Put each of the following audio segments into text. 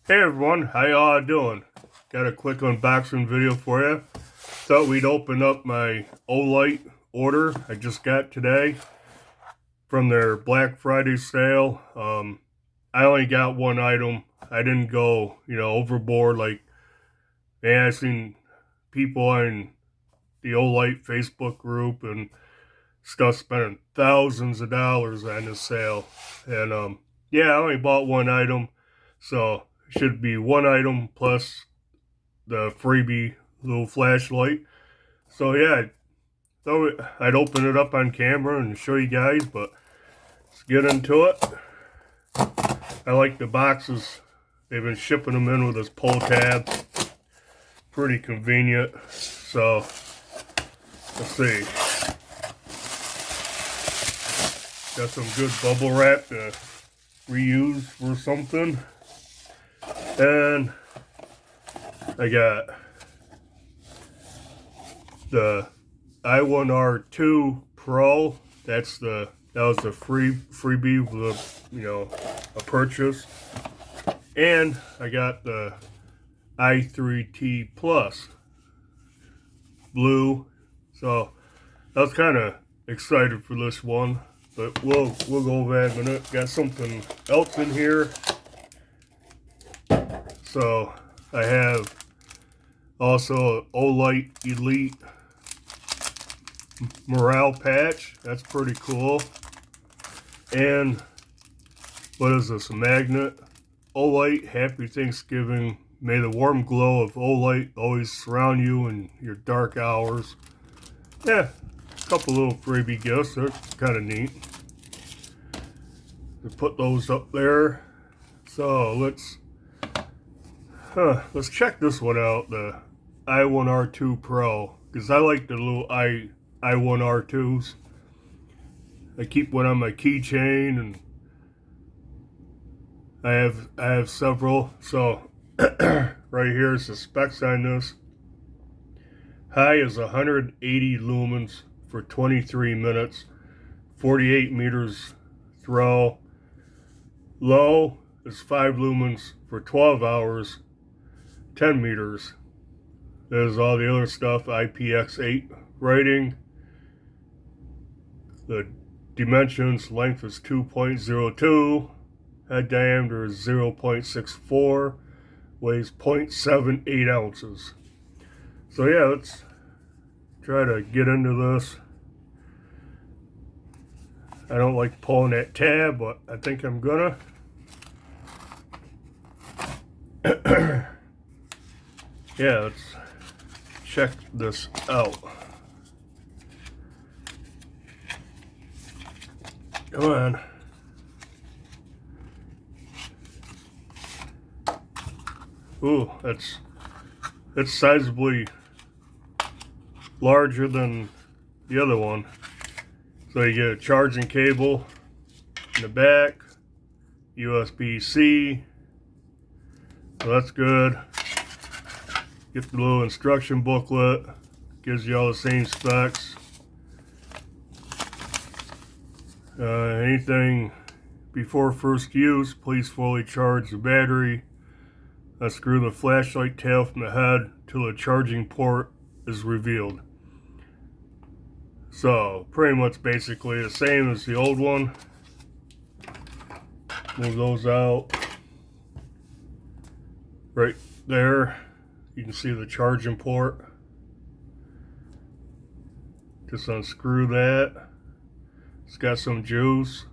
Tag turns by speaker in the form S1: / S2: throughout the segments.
S1: Hey everyone, how y'all doing? Got a quick unboxing video for you. Thought we'd open up my Olight order I just got today from their Black Friday sale. I only got one item. I didn't go, overboard. Like, man, I've seen people in the Olight Facebook group and stuff spending thousands of dollars on this sale. And yeah, I only bought one item, so it should be one item plus the freebie little flashlight. So yeah, I thought I'd open it up on camera and show you guys, but let's get into it. I like the boxes. They've been shipping them in with this pull tab. Pretty convenient. So let's see. Got some good bubble wrap to reuse for something. And I got the I1R2 Pro. That was the freebie with a purchase. And I got the I3T Plus blue. So I was kind of excited for this one, but we'll go over that in a minute. Got something else in here. So I have also an Olight Elite morale patch. That's pretty cool. And what is this? A magnet. Olight, happy Thanksgiving. May the warm glow of Olight always surround you in your dark hours. Yeah, a couple little freebie gifts. They're kind of neat. Put those up there. So let's check this one out. The I1R2 Pro, because I like the little I1R2s. I keep one on my keychain, and I have several. So right here is the specs on this. High is 180 lumens for 23 minutes, 48 meters throw. Low is 5 lumens for 12 hours, 10 meters. There's all the other stuff, IPX8 rating. The dimensions, length is 2.02, head diameter is 0.64, weighs 0.78 ounces. So yeah, let's try to get into this. I don't like pulling that tab, but I think I'm gonna. Yeah, let's check this out. Come on. Ooh, it's sizably larger than the other one. So you get a charging cable in the back, USB-C. So that's good. Get the little instruction booklet. Gives you all the same specs. Anything before first use, please fully charge the battery. Unscrew the flashlight tail from the head till the charging port is revealed. So pretty much basically the same as the old one. Move those out. Right there, you can see the charging port. Just unscrew that. It's got some juice.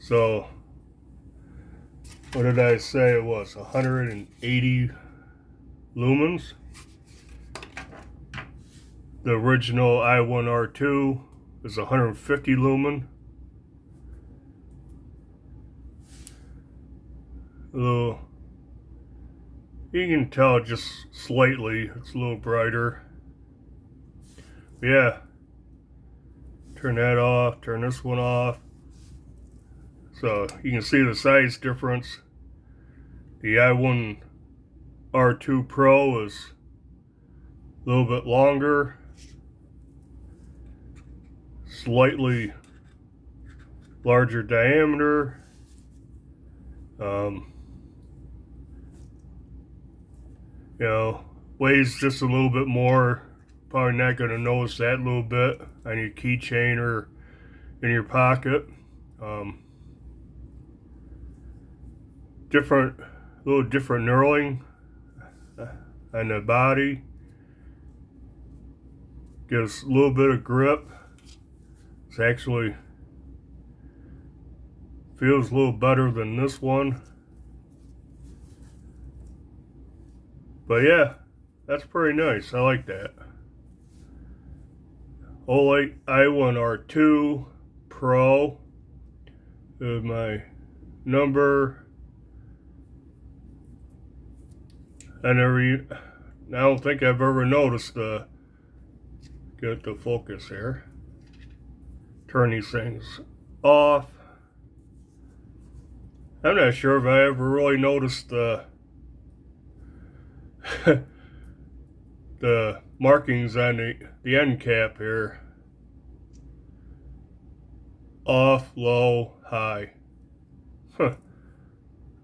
S1: So what did I say it was? 180 lumens. The original I1R2 is 150 lumen. You can tell just slightly, it's a little brighter. Yeah. Turn that off, turn this one off. So you can see the size difference. The I1R2 Pro is a little bit longer, slightly larger diameter. you know, weighs just a little bit more. Probably not going to notice that a little bit on your keychain or in your pocket. Little different knurling on the body. Gives a little bit of grip. It's actually feels a little better than this one. But yeah, that's pretty nice. I like that. Olight I1R2 Pro is my number. I don't think I've ever noticed get the focus here. Turn these things off. I'm not sure if I ever really noticed the the markings on the end cap here. Off, low, high. Huh.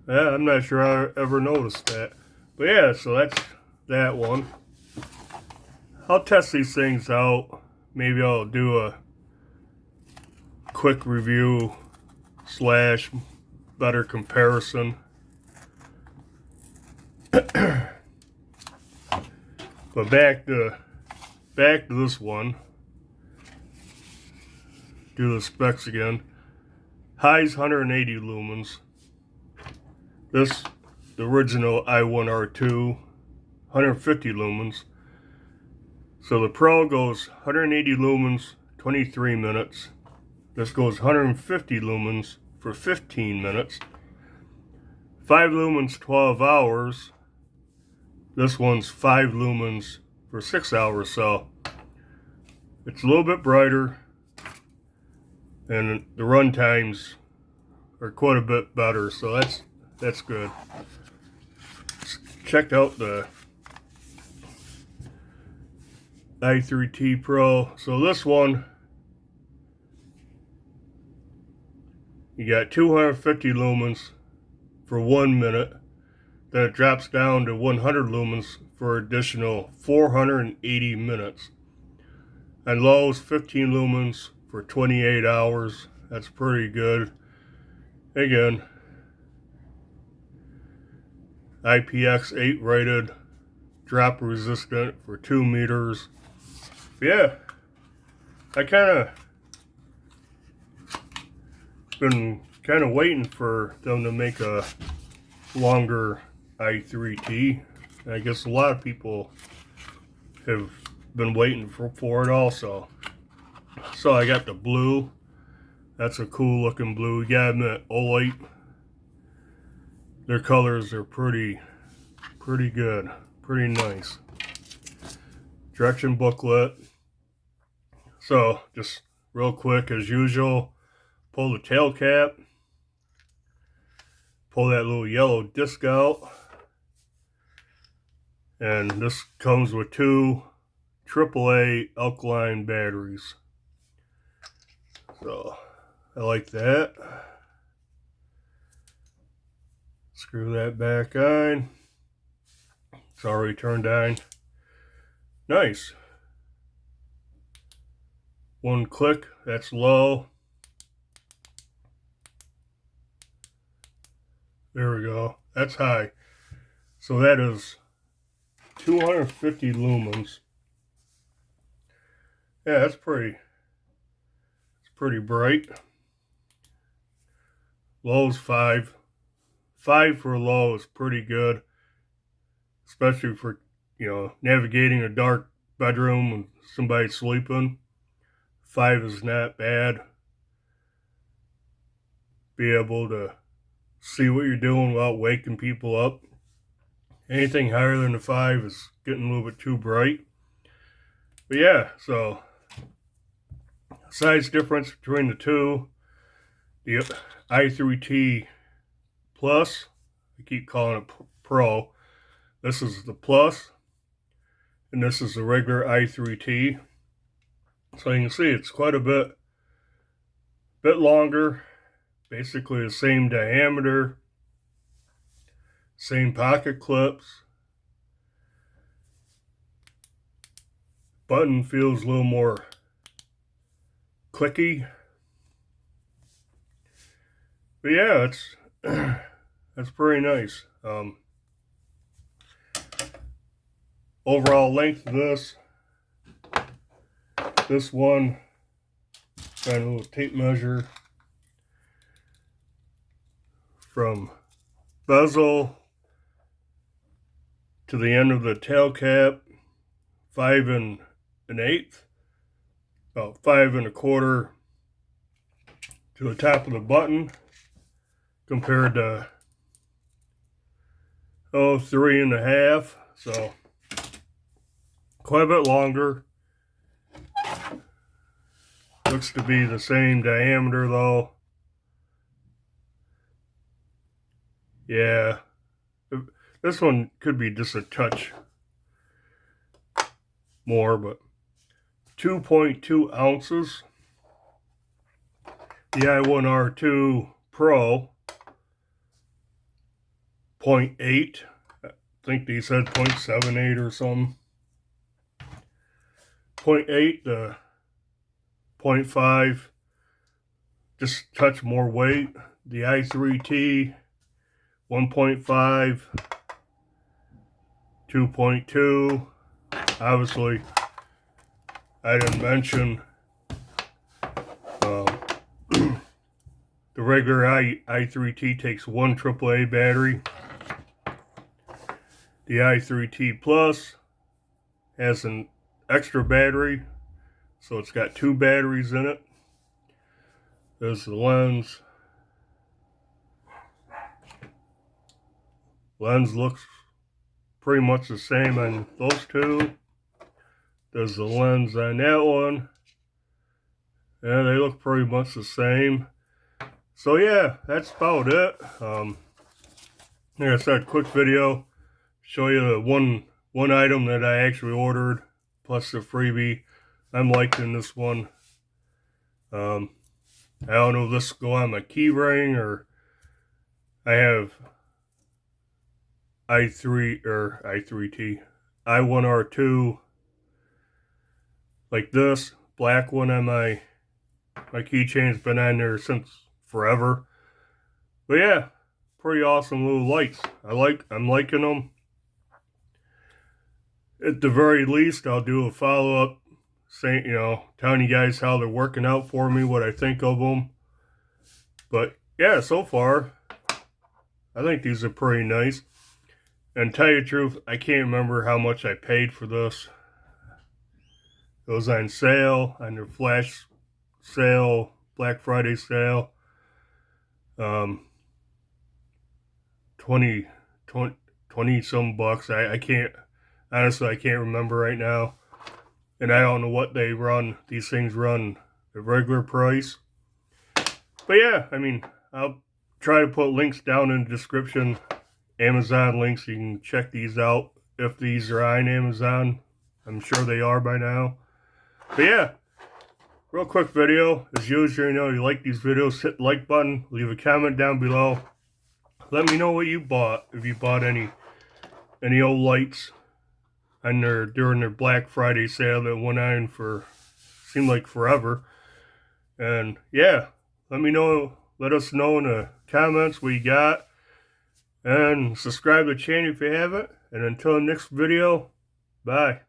S1: Yeah, I'm not sure I ever noticed that. But yeah, so that's that one. I'll test these things out. Maybe I'll do a quick review / better comparison. But back to this one. Do the specs again. High's 180 lumens. The original I1R2, 150 lumens. So the Pro goes 180 lumens, 23 minutes. This goes 150 lumens for 15 minutes. 5 lumens, 12 hours. This one's 5 lumens for 6 hours, so it's a little bit brighter, and the run times are quite a bit better, so that's good. Check out the I3T Pro. So this one, you got 250 lumens for 1 minute. Then it drops down to 100 lumens for additional 480 minutes. And low's 15 lumens for 28 hours. That's pretty good. Again, IPX8 rated, drop resistant for 2 meters. Yeah, I been waiting for them to make a longer I3T. I guess a lot of people have been waiting for it also. So I got the blue. That's a cool looking blue. You gotta admit, Olight, their colors are pretty good, pretty nice. Direction booklet. So just real quick, as usual, pull the tail cap, pull that little yellow disc out, and this comes with 2 AAA alkaline batteries. So I like that. Screw that back on. It's already turned on. Nice. 1 click, that's low. There we go. That's high. So that is 250 lumens. Yeah, it's pretty bright. Low's 5. 5 for low is pretty good, especially for, navigating a dark bedroom when somebody's sleeping. 5 is not bad. Be able to see what you're doing without waking people up. Anything higher than a 5 is getting a little bit too bright. But yeah, so size difference between the two. The I3T Plus, I keep calling it Pro. This is the Plus, and this is the regular I3T. So you can see it's quite a bit longer. Basically the same diameter, same pocket clips. button feels a little more clicky. But yeah, it's that's pretty nice. Overall length of this one, got a little tape measure from bezel to the end of the tail cap, 5 1/8, about 5 1/4 to the top of the button, compared to 3 1/2, so quite a bit longer. Looks to be the same diameter though. Yeah, this one could be just a touch more, but 2.2 ounces. The I1R2 Pro, 0.8. I think they said 0.78 or something. 0.8 to 0.5, just touch more weight. The I3T, 1.5, 2.2. Obviously, I didn't mention the regular I3T takes one AAA battery. The I3T Plus has an extra battery, so it's got 2 batteries in it. There's the lens. Lens looks pretty much the same on those two. There's the lens on that one. Yeah, they look pretty much the same. So yeah, that's about it. Like I said, quick video. Show you the one item that I actually ordered, plus the freebie. I'm liking this one. I don't know if this will go on my key ring, or I have I3T, I1R2, like this black one on my keychain's been on there since forever. But yeah, pretty awesome little lights. I'm liking them. At the very least, I'll do a follow-up saying, telling you guys how they're working out for me, what I think of them. But yeah, so far, I think these are pretty nice. And to tell you the truth, I can't remember how much I paid for this. It was on sale, on their flash sale, Black Friday sale. 20 some bucks. I can't, honestly, I can't remember right now. And I don't know what they run. These things run the regular price. But yeah, I mean, I'll try to put links down in the description. Amazon links, you can check these out if these are on Amazon. I'm sure they are by now. But yeah, real quick video. As usual, you like these videos, hit the like button, leave a comment down below. Let me know what you bought, if you bought any Olights on during their Black Friday sale that went on for, seemed like forever. And yeah, let us know in the comments what you got. And subscribe to the channel if you haven't. And until next video, bye.